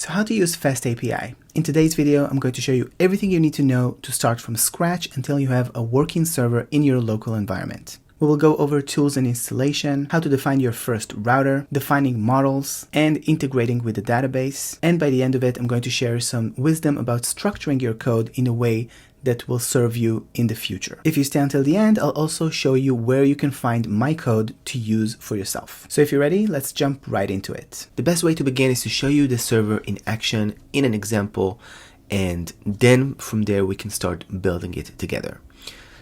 So how to use FastAPI? In today's video, I'm going to show you everything you need to know to start from scratch until you have a working server in your local environment. We will go over tools and installation, how to define your first router, defining models, and integrating with the database. And by the end of it, I'm going to share some wisdom about structuring your code in a way that will serve you in the future. If you stay until the end, I'll also show you where you can find my code to use for yourself. So if you're ready, let's jump right into it. The best way to begin is to show you the server in action in an example, and then from there we can start building it together.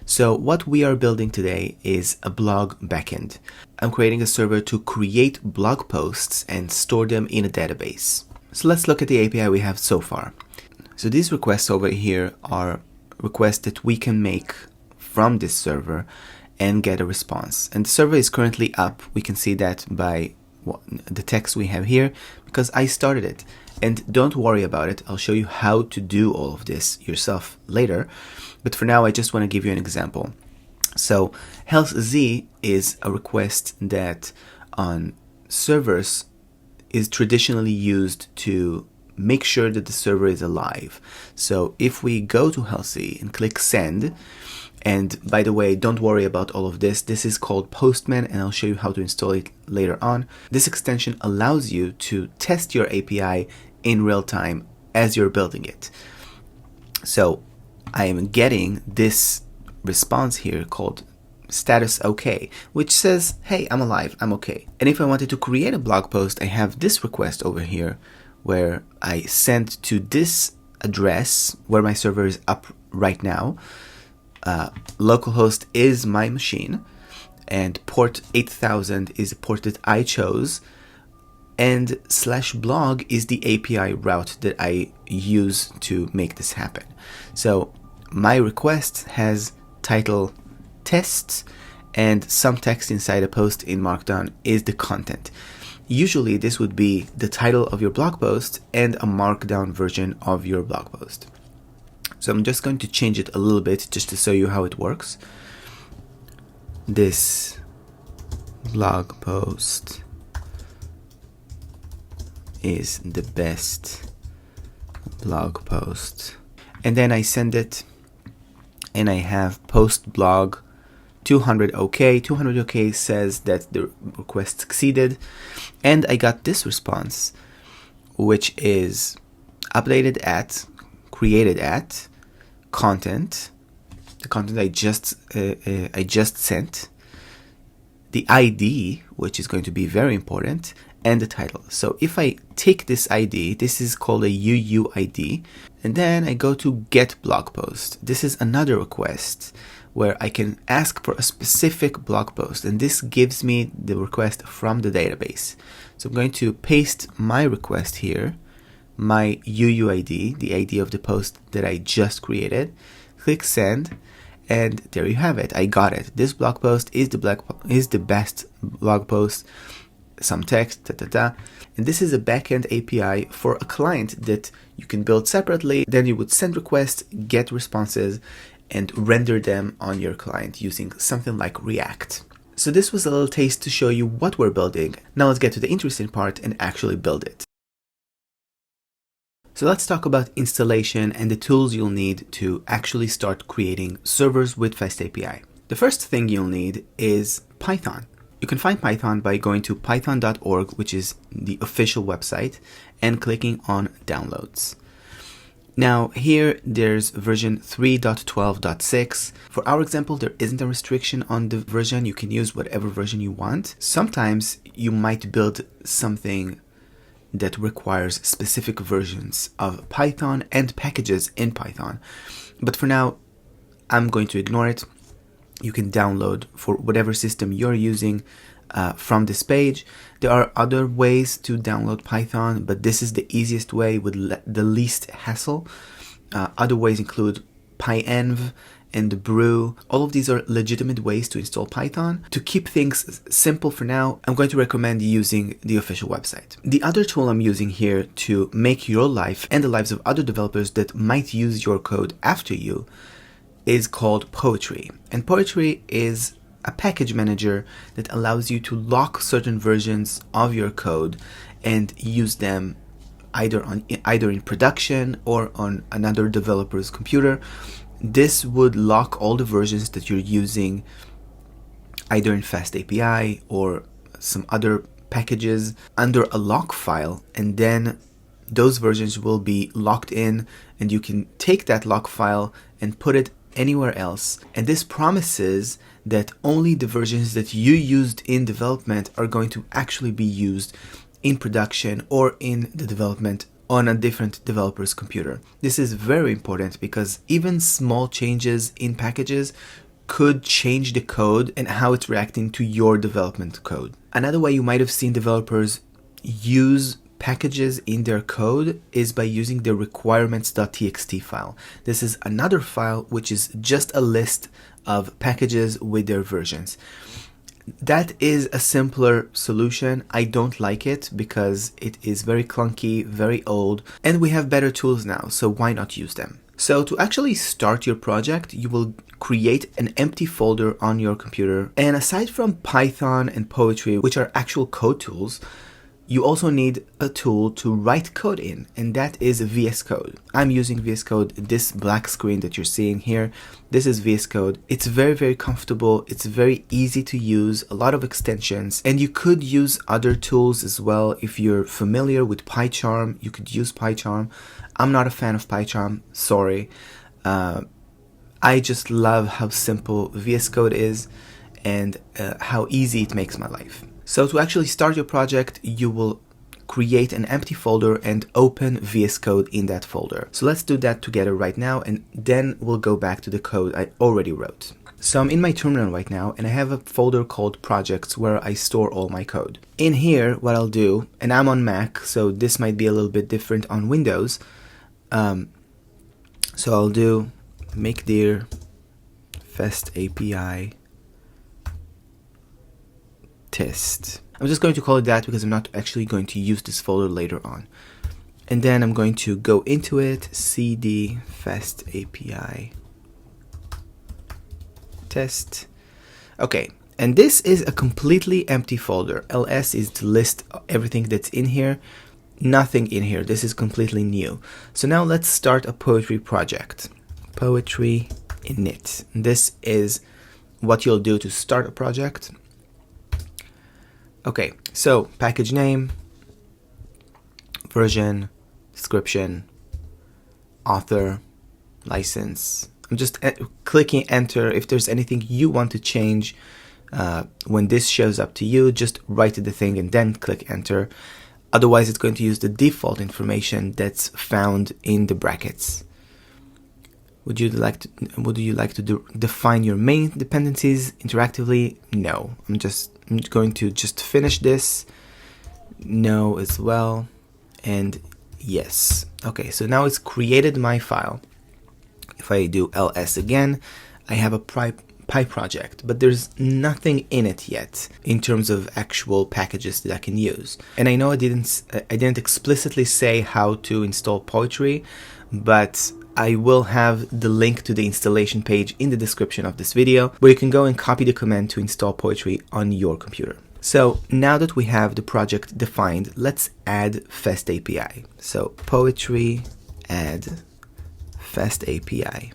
So what we are building today is a blog backend. I'm creating a server to create blog posts and store them in a database. So let's look at the API we have so far. So these requests over here are requests that we can make from this server and get a response. And the server is currently up. We can see that by the text we have here because I started it. And don't worry about it. I'll show you how to do all of this yourself later. But for now, I just want to give you an example. So health Z is a request that on servers is traditionally used to make sure that the server is alive. So if we go to health Z and click send, and by the way, don't worry about all of this. This is called Postman, and I'll show you how to install it later on. This extension allows you to test your API in real time as you're building it. So I am getting this response here called status OK, which says, hey, I'm alive, I'm okay. And if I wanted to create a blog post, I have this request over here where I send to this address where my server is up right now. Localhost is my machine, and port 8000 is a port that I chose, and /blog is the API route that I use to make this happen. So my request has title tests, and some text inside a post in Markdown is the content. Usually this would be the title of your blog post and a Markdown version of your blog post. So I'm just going to change it a little bit just to show you how it works. This blog post is the best blog post. And then I send it, and I have post blog 200 OK. 200 OK says that the request succeeded, and I got this response, which is updated at, created at, content, the content I just sent, the ID, which is going to be very important, and the title. So if I take this ID, this is called a UUID, and then I go to get blog post. This is another request where I can ask for a specific blog post, and this gives me the request from the database. So I'm going to paste my request here, my UUID, the ID of the post that I just created, click send, and there you have it. I got it. This blog post is the best blog post, some text, and this is a backend API for a client that you can build separately. Then you would send requests, get responses, and render them on your client using something like React. So this was a little taste to show you what we're building. Now let's get to the interesting part and actually build it. So let's talk about installation and the tools you'll need to actually start creating servers with FastAPI. The first thing you'll need is Python. You can find Python by going to python.org, which is the official website, and clicking on downloads. Now here there's version 3.12.6. For our example, there isn't a restriction on the version. You can use whatever version you want. Sometimes you might build something that requires specific versions of Python and packages in Python. But for now, I'm going to ignore it. You can download for whatever system you're using from this page. There are other ways to download Python, but this is the easiest way with the least hassle. Other ways include PyEnv and Brew. All of these are legitimate ways to install Python. To keep things simple for now, I'm going to recommend using the official website. The other tool I'm using here to make your life and the lives of other developers that might use your code after you is called Poetry. And Poetry is a package manager that allows you to lock certain versions of your code and use them either in production or on another developer's computer, this would lock all the versions that you're using either in FastAPI or some other packages under a lock file, and then those versions will be locked in, and you can take that lock file and put it anywhere else. And this promises that only the versions that you used in development are going to actually be used in production or in the development on a different developer's computer. This is very important because even small changes in packages could change the code and how it's reacting to your development code. Another way you might have seen developers use packages in their code is by using the requirements.txt file. This is another file which is just a list of packages with their versions. That is a simpler solution. I don't like it because it is very clunky, very old, and we have better tools now, so why not use them? So to actually start your project, you will create an empty folder on your computer, and aside from Python and Poetry, which are actual code tools, you also need a tool to write code in, and that is VS Code. I'm using VS Code. This black screen that you're seeing here, this is VS Code. It's very, very comfortable. It's very easy to use, a lot of extensions, and you could use other tools as well. If you're familiar with PyCharm, you could use PyCharm. I'm not a fan of PyCharm, sorry. I just love how simple VS Code is and how easy it makes my life. So to actually start your project, you will create an empty folder and open VS Code in that folder. So let's do that together right now, and then we'll go back to the code I already wrote. So I'm in my terminal right now, and I have a folder called projects where I store all my code. In here, what I'll do, and I'm on Mac, so this might be a little bit different on Windows. So I'll do make dir FastAPI test. I'm just going to call it that because I'm not actually going to use this folder later on. And then I'm going to go into it, cd FastAPI test. Okay, and this is a completely empty folder. ls is to list everything that's in here. Nothing in here. This is completely new. So now let's start a Poetry project. Poetry init. This is what you'll do to start a project. Okay, so package name, version, description, author, license. I'm just clicking enter. If there's anything you want to change when this shows up to you, just write the thing and then click enter. Otherwise, it's going to use the default information that's found in the brackets. Would you like to define your main dependencies interactively? No. I'm going to just finish this. No as well. And yes. Okay, so now it's created my file. If I do ls again, I have a Py project, but there's nothing in it yet in terms of actual packages that I can use. And I know I didn't explicitly say how to install Poetry, but I will have the link to the installation page in the description of this video, where you can go and copy the command to install Poetry on your computer. So now that we have the project defined, let's add FastAPI. So Poetry add FastAPI.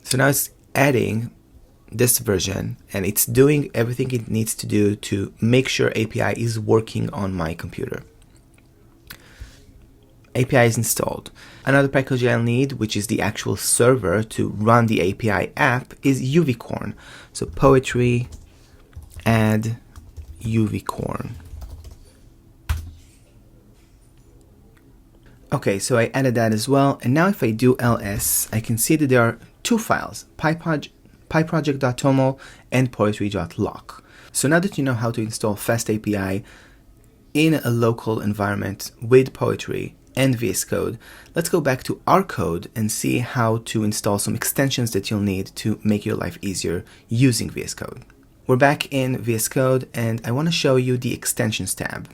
So now it's adding this version, and it's doing everything it needs to do to make sure API is working on my computer. API is installed. Another package I'll need, which is the actual server to run the API app, is UVcorn. So Poetry add UVcorn. Okay, so I added that as well, and now if I do ls, I can see that there are two files, pyproject.toml and poetry.lock. So now that you know how to install FastAPI in a local environment with Poetry and VS Code, let's go back to our code and see how to install some extensions that you'll need to make your life easier using VS Code. We're back in VS Code, and I want to show you the extensions tab.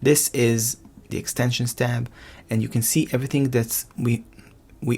This is the extensions tab, and you can see everything that's we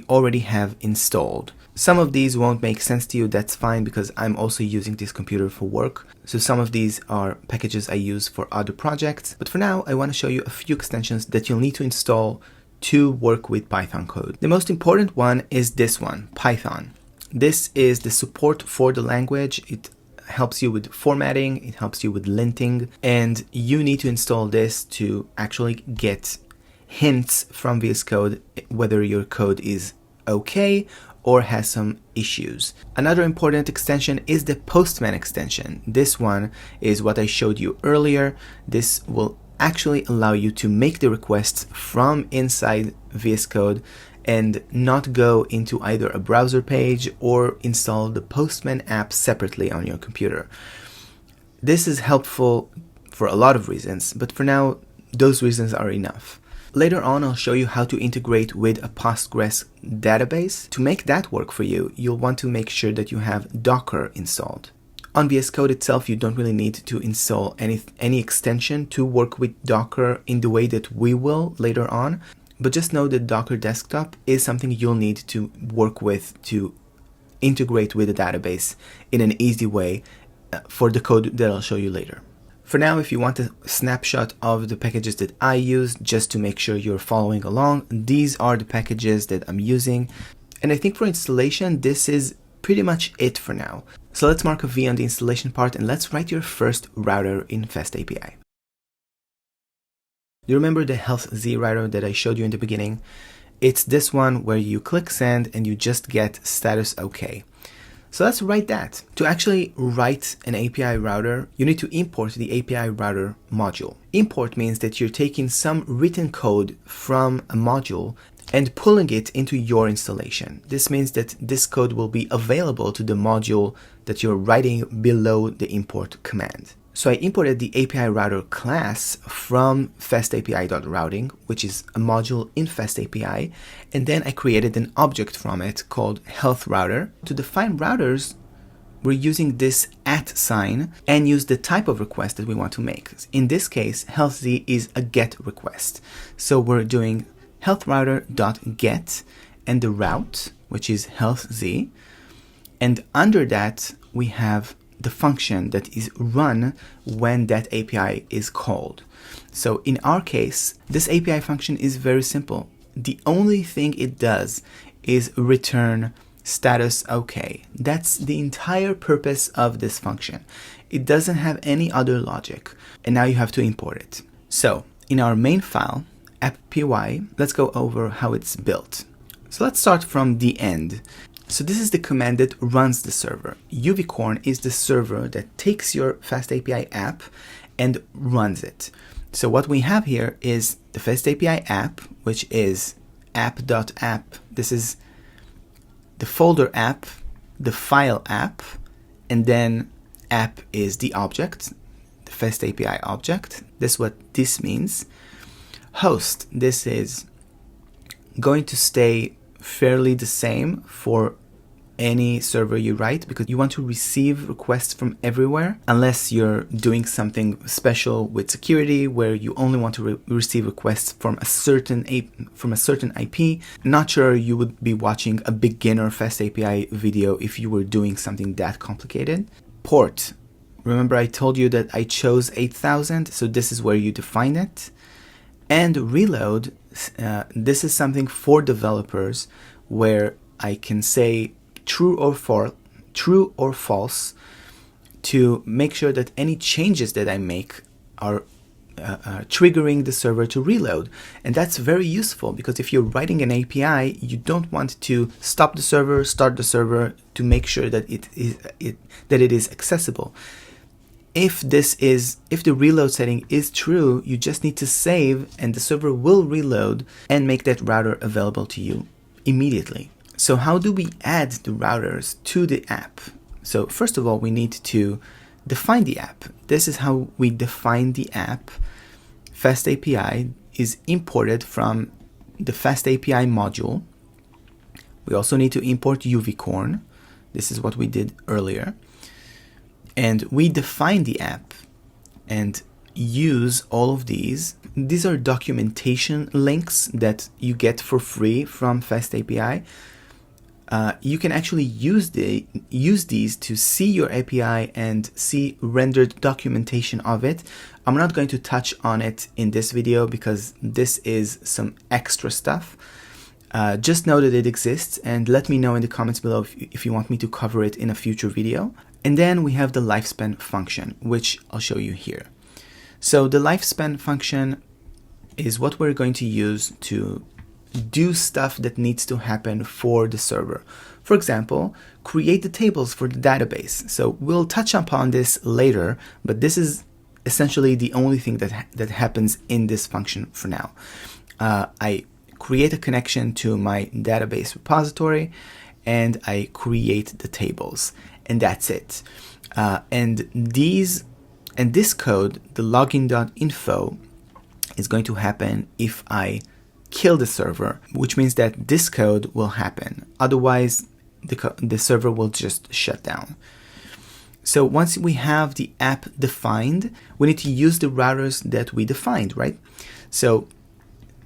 already have installed. Some of these won't make sense to you, that's fine, because I'm also using this computer for work. So some of these are packages I use for other projects. But for now, I want to show you a few extensions that you'll need to install to work with Python code. The most important one is this one, Python. This is the support for the language. It helps you with formatting, it helps you with linting, and you need to install this to actually get hints from VS Code whether your code is okay or has some issues. Another important extension is the Postman extension. This one is what I showed you earlier. This will actually allow you to make the requests from inside VS Code and not go into either a browser page or install the Postman app separately on your computer. This is helpful for a lot of reasons, but for now, those reasons are enough. Later on, I'll show you how to integrate with a Postgres database. To make that work for you, you'll want to make sure that you have Docker installed. On VS Code itself, you don't really need to install any extension to work with Docker in the way that we will later on. But just know that Docker Desktop is something you'll need to work with to integrate with the database in an easy way for the code that I'll show you later. For now, if you want a snapshot of the packages that I use, just to make sure you're following along, these are the packages that I'm using. And I think for installation, this is pretty much it for now. So let's mark a V on the installation part and let's write your first router in FastAPI. Do you remember the health Z router that I showed you in the beginning? It's this one where you click send and you just get status OK. So let's write that. To actually write an API router, you need to import the API router module. Import means that you're taking some written code from a module and pulling it into your installation. This means that this code will be available to the module that you're writing below the import command. So I imported the API router class from FastAPI.routing, which is a module in FastAPI, and then I created an object from it called health router. To define routers, we're using this @ sign and use the type of request that we want to make. In this case, healthz is a GET request. So we're doing healthrouter.get and the route, which is healthz, and under that we have the function that is run when that API is called. So in our case, this API function is very simple. The only thing it does is return status OK. That's the entire purpose of this function. It doesn't have any other logic. And now you have to import it. So in our main file, app.py, let's go over how it's built. So let's start from the end. So this is the command that runs the server. Uvicorn is the server that takes your FastAPI app and runs it. So what we have here is the FastAPI app, which is app.app. This is the folder app, the file app, and then app is the object, the FastAPI object. This is what this means. Host, this is going to stay fairly the same for any server you write, because you want to receive requests from everywhere, unless you're doing something special with security where you only want to receive requests from a certain IP. Not sure you would be watching a beginner FastAPI video if you were doing something that complicated. Port, remember I told you that I chose 8000, so this is where you define it. And reload, this is something for developers where I can say true or false to make sure that any changes that I make are triggering the server to reload. And that's very useful, because if you're writing an API, you don't want to stop the server, start the server to make sure that it is accessible. If the reload setting is true, you just need to save and the server will reload and make that router available to you immediately. So how do we add the routers to the app? So first of all, we need to define the app. This is how we define the app. FastAPI is imported from the FastAPI module. We also need to import Uvicorn. This is what we did earlier. And we define the app and use all of these. These are documentation links that you get for free from FastAPI. you can actually use these to see your API and see rendered documentation of it. I'm not going to touch on it in this video because this is some extra stuff. Just know that it exists and let me know in the comments below if you want me to cover it in a future video. And then we have the lifespan function, which I'll show you here. So the lifespan function is what we're going to use to do stuff that needs to happen for the server. For example, create the tables for the database. So we'll touch upon this later, but this is essentially the only thing that happens in this function for now. I create a connection to my database repository and I create the tables, and that's it. And this code, the login.info, is going to happen if I kill the server, which means that this code will happen. Otherwise, the server will just shut down. So once we have the app defined, we need to use the routers that we defined, right? So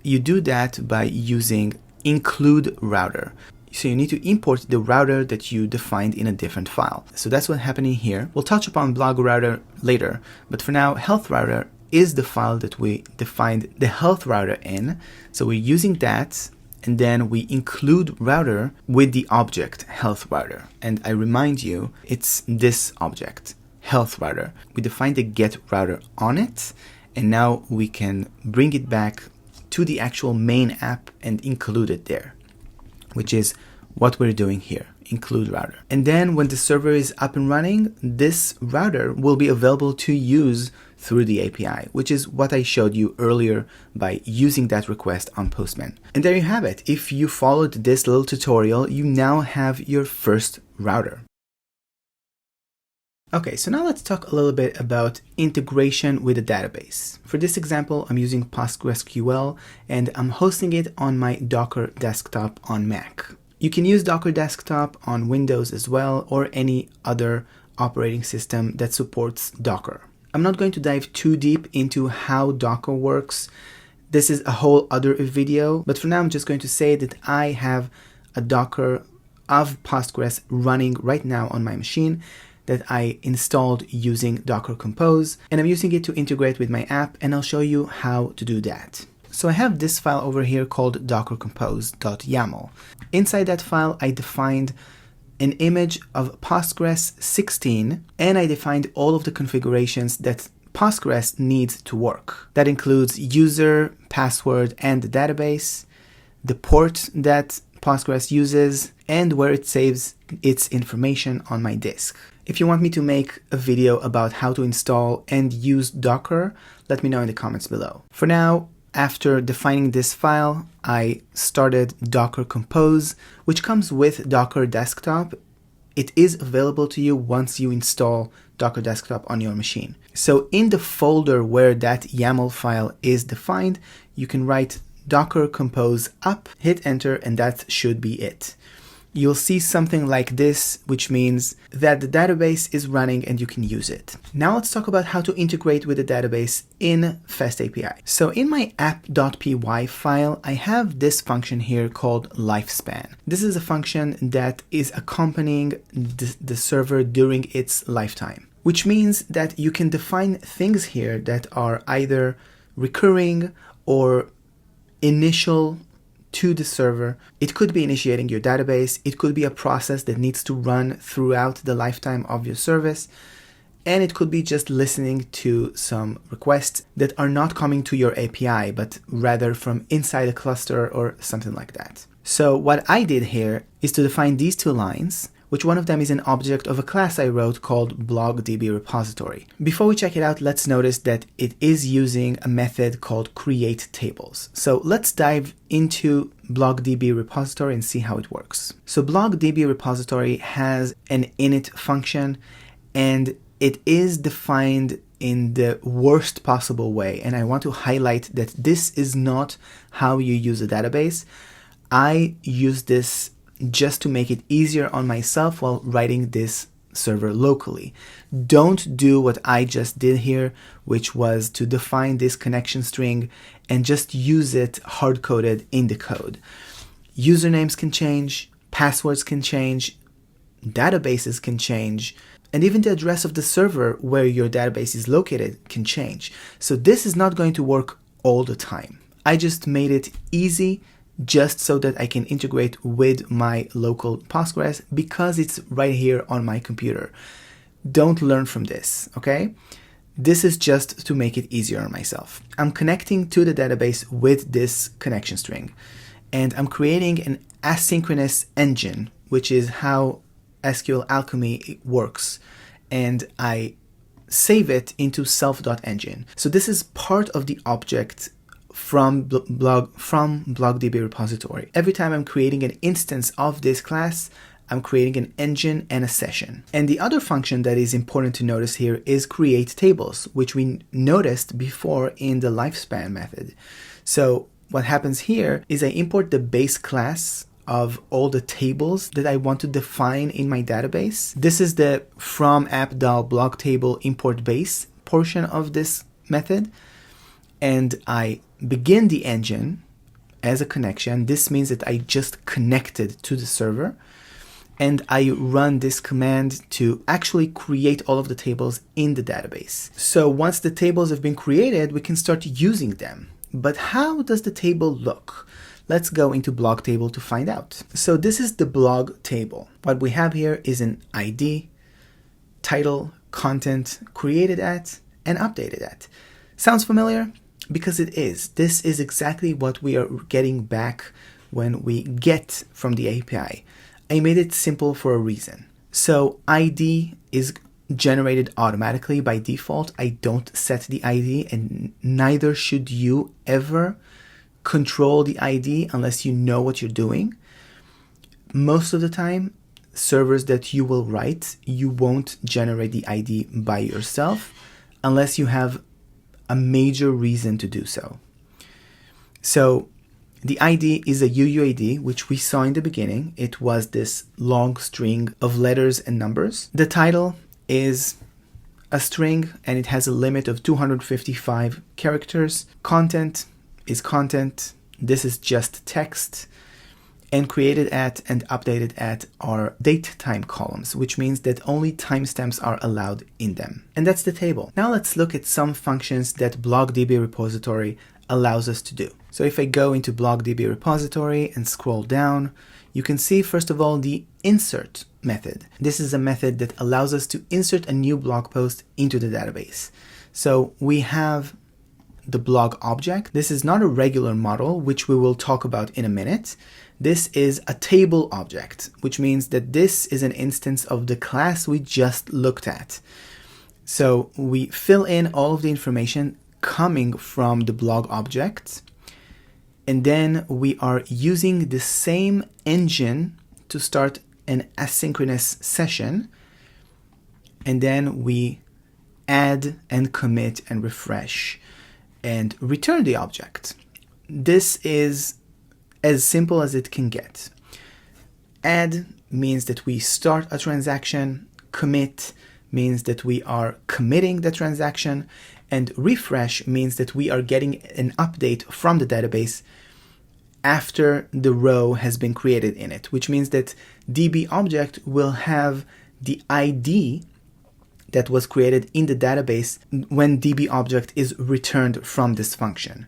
you do that by using include router. So you need to import the router that you defined in a different file. So that's what's happening here. We'll touch upon blog router later, but for now, health router is the file that we defined the health router in. So we're using that, and then we include router with the object health router. And I remind you, it's this object, health router. We defined the get router on it, and now we can bring it back to the actual main app and include it there, which is what we're doing here, include router. And then when the server is up and running, this router will be available to use through the API, which is what I showed you earlier by using that request on Postman. And there you have it. If you followed this little tutorial, you now have your first router. Okay, so now let's talk a little bit about integration with a database. For this example, I'm using Postgresql and I'm hosting it on my Docker desktop on Mac. You can use Docker desktop on Windows as well, or any other operating system that supports Docker. I'm not going to dive too deep into how Docker works. This is a whole other video, but for now I'm just going to say that I have a Docker of Postgres running right now on my machine that I installed using Docker Compose, and I'm using it to integrate with my app, and I'll show you how to do that. So I have this file over here called dockercompose.yaml. Inside that file, I defined an image of Postgres 16, and I defined all of the configurations that Postgres needs to work. That includes user, password, and the database, the port that Postgres uses, and where it saves its information on my disk. If you want me to make a video about how to install and use Docker, let me know in the comments below. For now, after defining this file, I started Docker Compose, which comes with Docker Desktop. It is available to you once you install Docker Desktop on your machine. So in the folder where that YAML file is defined, you can write Docker Compose up, hit enter, and that should be it. You'll see something like this, which means that the database is running and you can use it. Now let's talk about how to integrate with the database in FastAPI. So in my app.py file, I have this function here called lifespan. This is a function that is accompanying the server during its lifetime, which means that you can define things here that are either recurring or initial to the server. It could be initiating your database, it could be a process that needs to run throughout the lifetime of your service, and it could be just listening to some requests that are not coming to your API, but rather from inside a cluster or something like that. So what I did here is to define these two lines, which one of them is an object of a class I wrote called blogdb repository. Before we check it out, let's notice that it is using a method called create tables. So let's dive into blogdb repository and see how it works. So blogdb repository has an init function, and it is defined in the worst possible way. And I want to highlight that this is not how you use a database. I use this just to make it easier on myself while writing this server locally. Don't do what I just did here, which was to define this connection string and just use it hard-coded in the code. Usernames can change, passwords can change, databases can change, and even the address of the server where your database is located can change. So this is not going to work all the time. I just made it easy just so that I can integrate with my local Postgres because it's right here on my computer. Don't learn from this, okay? This is just to make it easier on myself. I'm connecting to the database with this connection string, and I'm creating an asynchronous engine, which is how SQLAlchemy works, and I save it into self.engine. So this is part of the object from BlogDB repository. Every time I'm creating an instance of this class, I'm creating an engine and a session. And the other function that is important to notice here is create tables, which we noticed before in the lifespan method. So what happens here is I import the base class of all the tables that I want to define in my database. This is the from app.blog table import base portion of this method. And I begin the engine as a connection. This means that I just connected to the server. And I run this command to actually create all of the tables in the database. So once the tables have been created, we can start using them. But how does the table look? Let's go into blog table to find out. So this is the blog table. What we have here is an ID, title, content, created at, and updated at. Sounds familiar? Because it is. This is exactly what we are getting back when we get from the API. I made it simple for a reason. So ID is generated automatically by default. I don't set the ID, and neither should you ever control the ID unless you know what you're doing. Most of the time, servers that you will write, you won't generate the ID by yourself unless you have a major reason to do so. So the ID is a UUID, which we saw in the beginning. It was this long string of letters and numbers. The title is a string, and it has a limit of 255 characters. Content is content. This is just text. And created at and updated at are date time columns, which means that only timestamps are allowed in them. And that's the table. Now let's look at some functions that BlogDB repository allows us to do. So if I go into BlogDB repository and scroll down, you can see first of all the insert method. This is a method that allows us to insert a new blog post into the database. So we have the blog object. This is not a regular model, which we will talk about in a minute. This is a table object, which means that this is an instance of the class we just looked at. So we fill in all of the information coming from the blog object, and then we are using the same engine to start an asynchronous session, and then we add and commit and refresh and return the object. This is as simple as it can get. Add means that we start a transaction, commit means that we are committing the transaction, and refresh means that we are getting an update from the database after the row has been created in it, which means that DB object will have the ID that was created in the database when DB object is returned from this function.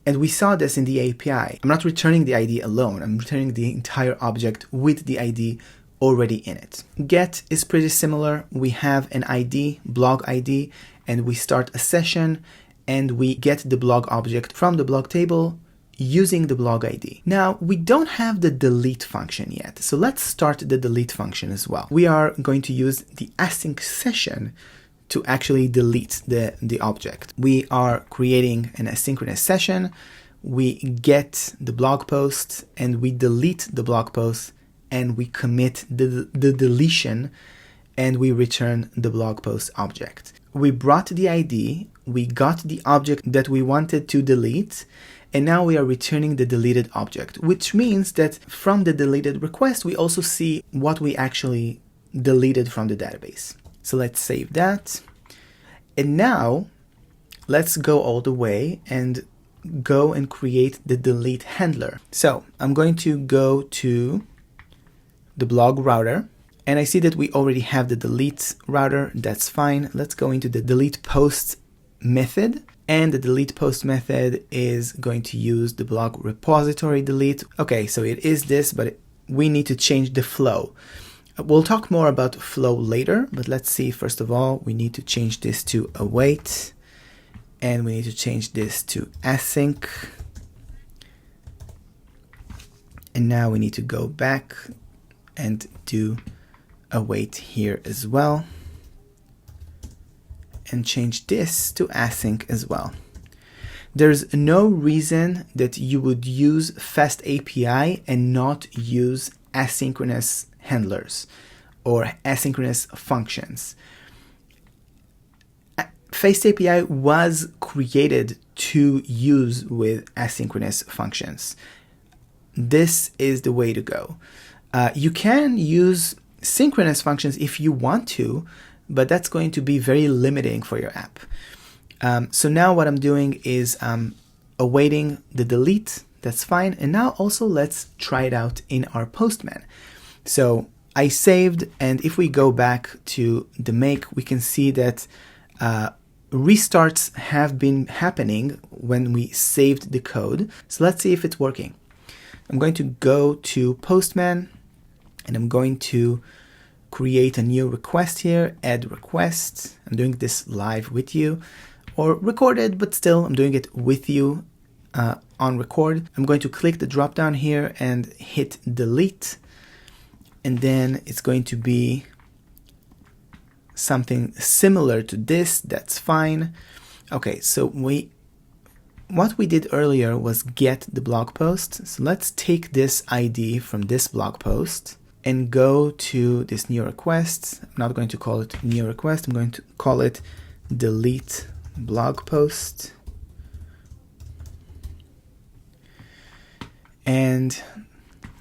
And we saw this in the API. I'm not returning the ID alone. I'm returning the entire object with the ID already in it. Get is pretty similar. We have an ID, blog ID, and we start a session, and we get the blog object from the blog table using the blog ID. Now, we don't have the delete function yet, so let's start the delete function as well. We are going to use the async session to actually delete the object. We are creating an asynchronous session, we get the blog post, and we delete the blog post, and we commit the deletion, and we return the blog post object. We brought the ID, we got the object that we wanted to delete, and now we are returning the deleted object, which means that from the deleted request, we also see what we actually deleted from the database. So let's save that. And now let's go all the way and go and create the delete handler. So I'm going to go to the blog router, and I see that we already have the delete router. That's fine. Let's go into the delete post method, and the delete post method is going to use the blog repository delete. Okay, so it is this, but we need to change the flow. We'll talk more about flow later, but let's see. First of all, we need to change this to await, and we need to change this to async. And now we need to go back and do await here as well, and change this to async as well. There's no reason that you would use FastAPI and not use asynchronous handlers or asynchronous functions. FastAPI was created to use with asynchronous functions. This is the way to go. You can use synchronous functions if you want to, but that's going to be very limiting for your app. So now what I'm doing is awaiting the delete. That's fine. And now also let's try it out in our Postman. So I saved, and if we go back to the make, we can see that restarts have been happening when we saved the code. So let's see if it's working. I'm going to go to Postman, and I'm going to create a new request here, add request. I'm doing this live with you, or recorded, but still I'm doing it with you on record. I'm going to click the drop down here and hit delete, and then it's going to be something similar to this. That's fine. Okay, so what we did earlier was get the blog post. So let's take this ID from this blog post and go to this new request. I'm not going to call it new request. I'm going to call it delete blog post. And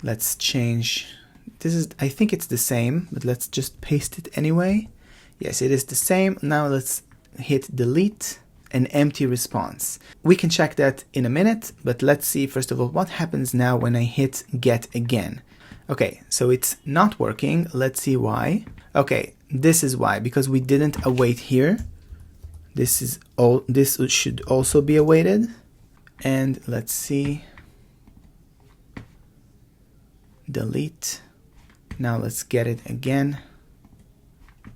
let's change. This is, I think it's the same, but let's just paste it anyway. Yes, it is the same. Now let's hit delete, an empty response. We can check that in a minute, but let's see first of all what happens now when I hit get again. Okay, so it's not working. Let's see why. Okay, this is why, because we didn't await here. This should also be awaited. And let's see. Delete. Now let's get it again.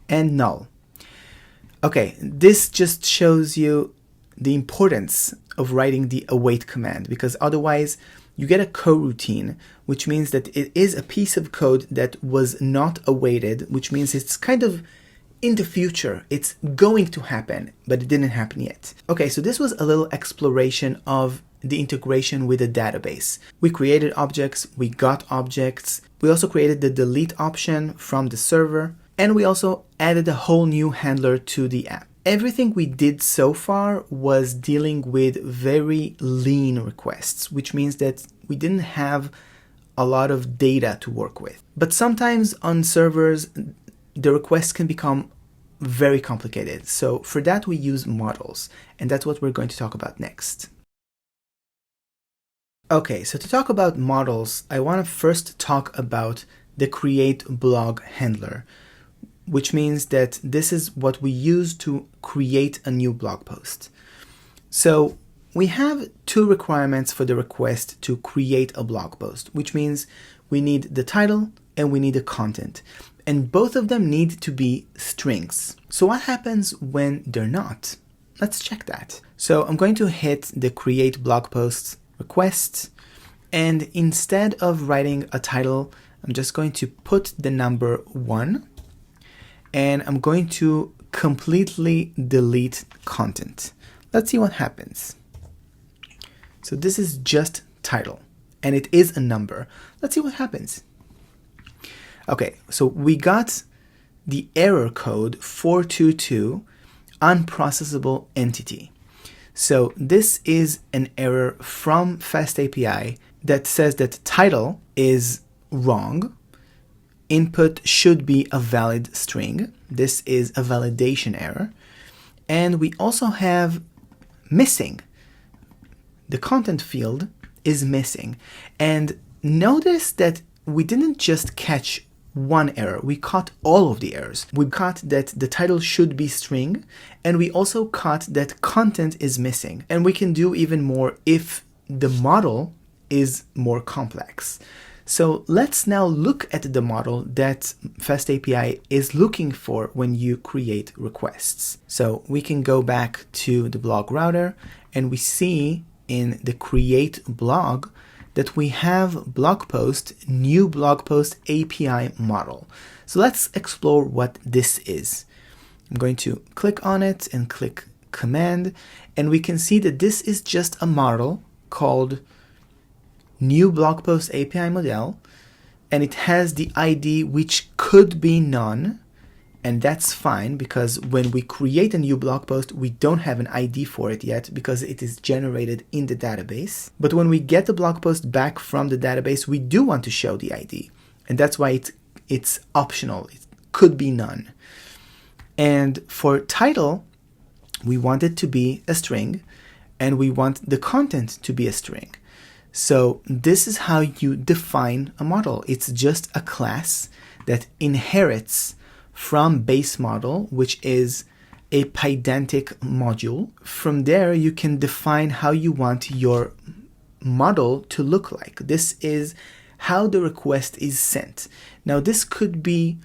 And null. Okay, this just shows you the importance of writing the await command, because otherwise you get a coroutine, which means that it is a piece of code that was not awaited, which means it's kind of in the future. It's going to happen, but it didn't happen yet. Okay, so this was a little exploration of the integration with a database. We created objects, we got objects, we also created the delete option from the server, and we also added a whole new handler to the app. Everything we did so far was dealing with very lean requests, which means that we didn't have a lot of data to work with. But sometimes on servers, the requests can become very complicated. So for that, we use models, and that's what we're going to talk about next. Okay, so to talk about models, I want to first talk about the create blog handler, which means that this is what we use to create a new blog post. So we have two requirements for the request to create a blog post, which means we need the title and we need the content. And both of them need to be strings. So what happens when they're not? Let's check that. So I'm going to hit the create blog post request, and instead of writing a title, I'm just going to put the number 1, and I'm going to completely delete content. Let's see what happens. So this is just title, and it is a number. Let's see what happens. Okay, so we got the error code 422 unprocessable entity. So this is an error from FastAPI that says that title is wrong. Input should be a valid string. This is a validation error. And we also have missing. The content field is missing. And notice that we didn't just catch one error, we caught all of the errors. We caught that the title should be string, and we also caught that content is missing. And we can do even more if the model is more complex. So let's now look at the model that FastAPI is looking for when you create requests. So we can go back to the blog router, and we see in the create blog that we have blog post, new blog post API model. So let's explore what this is. I'm going to click on it and click command, and we can see that this is just a model called new blog post API model, and it has the ID which could be none. And that's fine, because when we create a new blog post, we don't have an ID for it yet because it is generated in the database. But when we get the blog post back from the database, we do want to show the ID. And that's why it's optional. It could be none. And for title, we want it to be a string, and we want the content to be a string. So this is how you define a model. It's just a class that inherits from base model, which is a Pydantic module. From there, you can define how you want your model to look like. This is how the request is sent. Now, this could be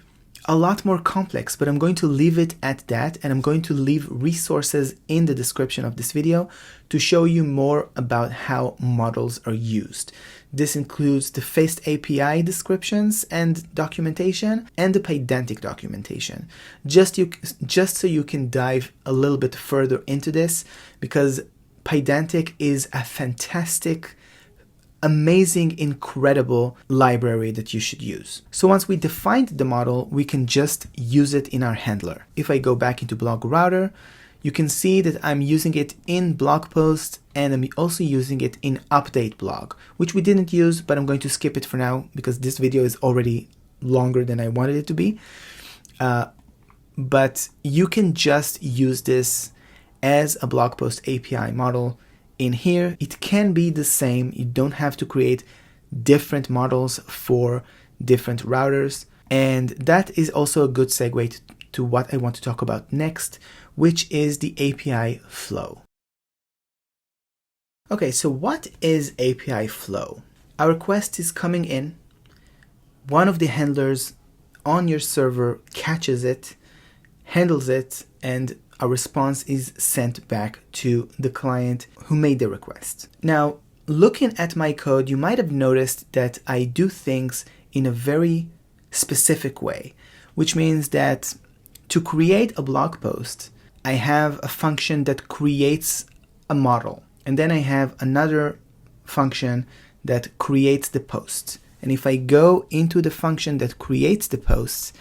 a lot more complex, but I'm going to leave it at that, and I'm going to leave resources in the description of this video to show you more about how models are used. This includes the FastAPI descriptions and documentation and the Pydantic documentation. Just so you can dive a little bit further into this, because Pydantic is a fantastic, amazing, incredible library that you should use. So once we defined the model, we can just use it in our handler. If I go back into blog router, you can see that I'm using it in blog post, and I'm also using it in update blog, which we didn't use, but I'm going to skip it for now because this video is already longer than I wanted it to be. But you can just use this as a blog post API model in here. It can be the same. You don't have to create different models for different routers. And that is also a good segue to what I want to talk about next, which is the API flow. Okay, so what is API flow? A request is coming in, one of the handlers on your server catches it, handles it, and a response is sent back to the client who made the request. Now, looking at my code, you might have noticed that I do things in a very specific way, which means that to create a blog post, I have a function that creates a model, and then I have another function that creates the post. And if I go into the function that creates the posts,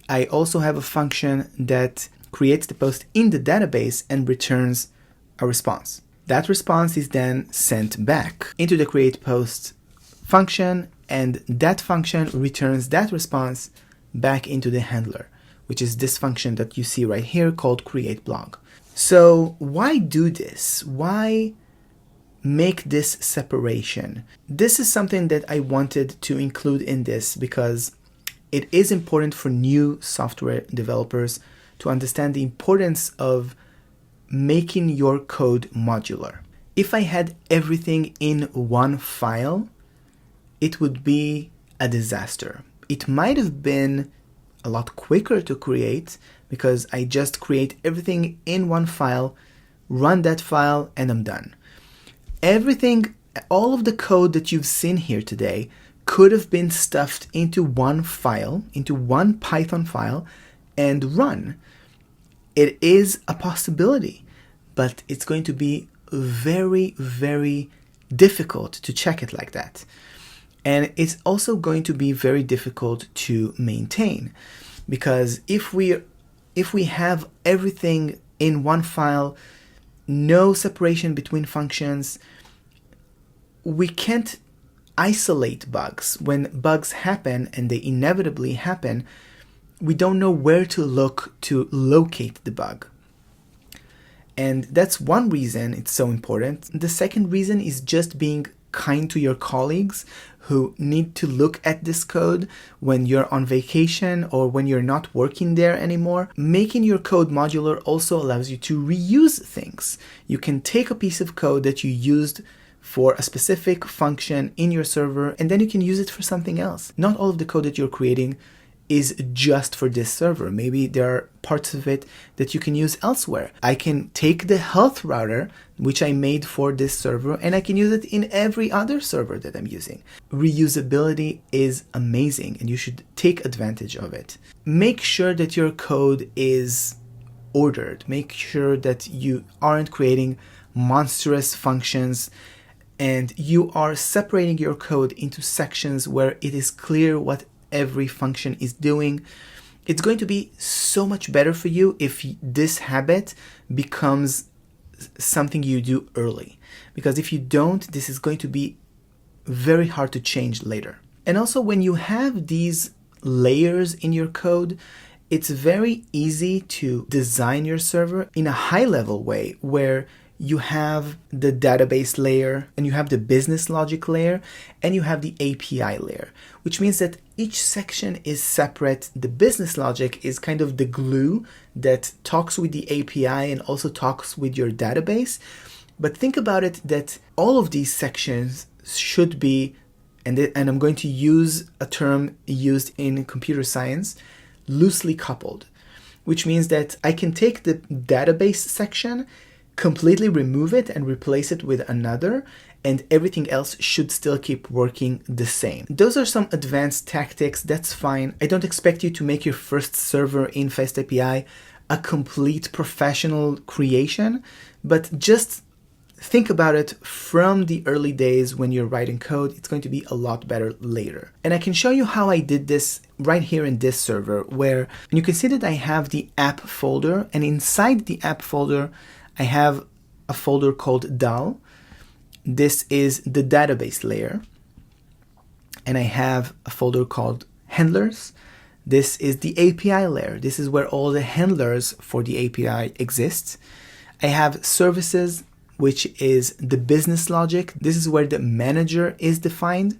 I also have a function that creates the post in the database and returns a response. That response is then sent back into the create post function, and that function returns that response back into the handler, which is this function that you see right here called create blog. So why do this? Why make this separation? This is something that I wanted to include in this because it is important for new software developers to understand the importance of making your code modular. If I had everything in one file, it would be a disaster. It might have been a lot quicker to create because I just create everything in one file, run that file, and I'm done. Everything, all of the code that you've seen here today could have been stuffed into one file, into one Python file, and run. It is a possibility, but it's going to be very, very difficult to check it like that. And it's also going to be very difficult to maintain, because if we have everything in one file, no separation between functions, we can't isolate bugs. When bugs happen, and they inevitably happen, we don't know where to look to locate the bug. And that's one reason it's so important. The second reason is just being kind to your colleagues who need to look at this code when you're on vacation or when you're not working there anymore. Making your code modular also allows you to reuse things. You can take a piece of code that you used for a specific function in your server, and then you can use it for something else. Not all of the code that you're creating is just for this server. Maybe there are parts of it that you can use elsewhere. I can take the health router, which I made for this server, and I can use it in every other server that I'm using. Reusability is amazing, and you should take advantage of it. Make sure that your code is ordered. Make sure that you aren't creating monstrous functions, and you are separating your code into sections where it is clear what every function is doing. It's going to be so much better for you if this habit becomes something you do early, because if you don't, this is going to be very hard to change later. And also, when you have these layers in your code, it's very easy to design your server in a high-level way where you have the database layer, and you have the business logic layer, and you have the API layer, which means that each section is separate. The business logic is kind of the glue that talks with the API and also talks with your database. But think about it that all of these sections should be, and I'm going to use a term used in computer science, loosely coupled, which means that I can take the database section, completely remove it and replace it with another, and everything else should still keep working the same. Those are some advanced tactics. That's fine. I don't expect you to make your first server in FastAPI a complete professional creation, but just think about it from the early days when you're writing code. It's going to be a lot better later. And I can show you how I did this right here in this server, where you can see that I have the app folder, and inside the app folder, I have a folder called DAL. This is the database layer. And I have a folder called handlers. This is the API layer. This is where all the handlers for the API exist. I have services, which is the business logic. This is where the manager is defined.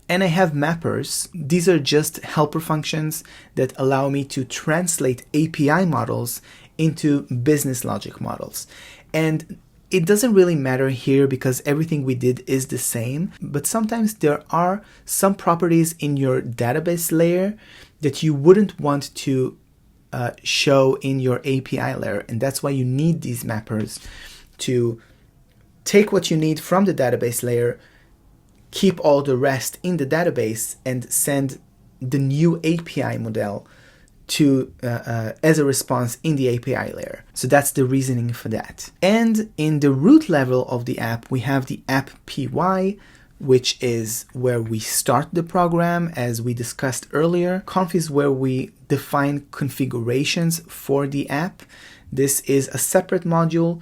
And I have mappers. These are just helper functions that allow me to translate API models into business logic models. And it doesn't really matter here because everything we did is the same, but sometimes there are some properties in your database layer that you wouldn't want to show in your API layer, and that's why you need these mappers to take what you need from the database layer, keep all the rest in the database, and send the new API model to as a response in the API layer. So that's the reasoning for that. And in the root level of the app, we have the app PY, which is where we start the program, as we discussed earlier. Conf is where we define configurations for the app. This is a separate module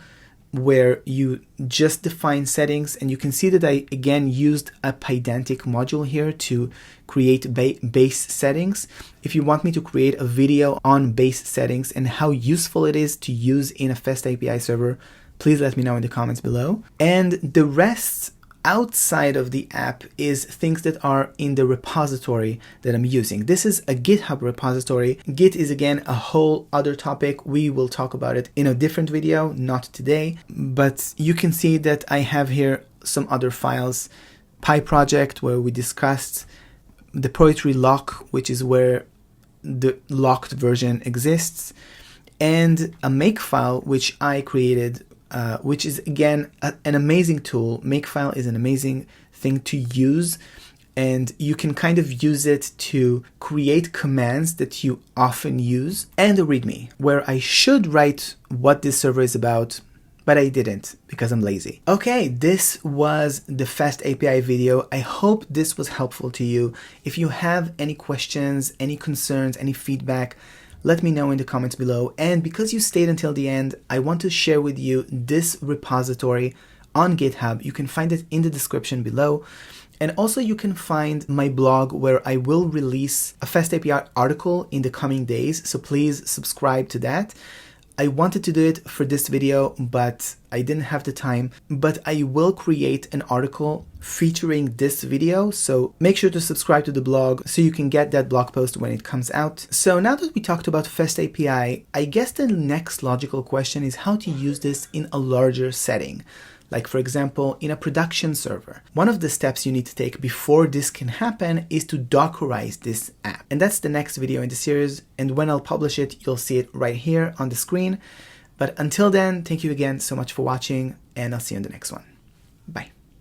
where you just define settings, and you can see that I again used a Pydantic module here to create base settings. If you want me to create a video on base settings and how useful it is to use in a FastAPI server, please let me know in the comments below. And the rest outside of the app is things that are in the repository that I'm using. This is a GitHub repository. Git is again a whole other topic. We will talk about it in a different video, not today, but you can see that I have here some other files. PyProject, where we discussed the poetry lock, which is where the locked version exists, and a makefile, which I created, which is again an amazing tool. Makefile is an amazing thing to use, and you can kind of use it to create commands that you often use, and a README, where I should write what this server is about, but I didn't because I'm lazy. Okay, this was the FastAPI video. I hope this was helpful to you. If you have any questions, any concerns, any feedback, let me know in the comments below. And because you stayed until the end, I want to share with you this repository on GitHub. You can find it in the description below. And also you can find my blog, where I will release a FastAPI article in the coming days. So please subscribe to that. I wanted to do it for this video, but I didn't have the time. But I will create an article featuring this video, so make sure to subscribe to the blog so you can get that blog post when it comes out. So now that we talked about FastAPI, I guess the next logical question is how to use this in a larger setting. Like, for example, in a production server. One of the steps you need to take before this can happen is to Dockerize this app. And that's the next video in the series. And when I'll publish it, you'll see it right here on the screen. But until then, thank you again so much for watching, and I'll see you in the next one. Bye.